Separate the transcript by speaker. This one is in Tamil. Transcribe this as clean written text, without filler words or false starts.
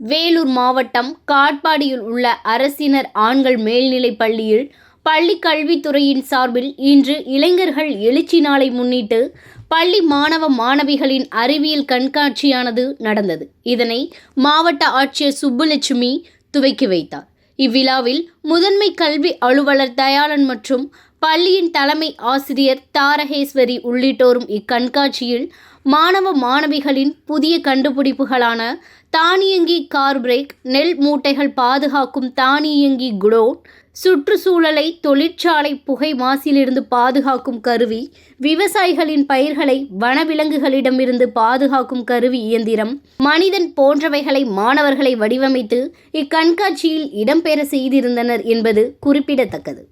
Speaker 1: வேலூர் மாவட்டம் காட்பாடியில் உள்ள அரசினர் ஆண்கள் மேல்நிலைப் பள்ளியில் பள்ளி கல்வித்துறையின் சார்பில் இன்று இளைஞர்கள் எழுச்சி நாளை முன்னிட்டு பள்ளி மாணவ மாணவிகளின் அறிவியல் கண்காட்சியானது நடந்தது. இதனை மாவட்ட ஆட்சியர் சுப்புலட்சுமி துவக்கி வைத்தார். இவ்விழாவில் முதன்மை கல்வி அலுவலர் தயாளன் மற்றும் பள்ளியின் தலைமை ஆசிரியர் தாரகேஸ்வரி உள்ளிட்டோரும் இக்கண்காட்சியில் மாணவ மாணவிகளின் புதிய கண்டுபிடிப்புகளான தானியங்கி கார் பிரேக், நெல் மூட்டைகள் பாதுகாக்கும் தானியங்கி குடோன், சுற்றுச்சூழலை தொழிற்சாலை புகை மாசிலிருந்து பாதுகாக்கும் கருவி, விவசாயிகளின் பயிர்களை வனவிலங்குகளிடமிருந்து பாதுகாக்கும் கருவி இயந்திரம், மனிதன் போன்றவைகளை மாணவர்களை வடிவமைத்து இக்கண்காட்சியில் இடம்பெற செய்திருந்தனர் என்பது குறிப்பிடத்தக்கது.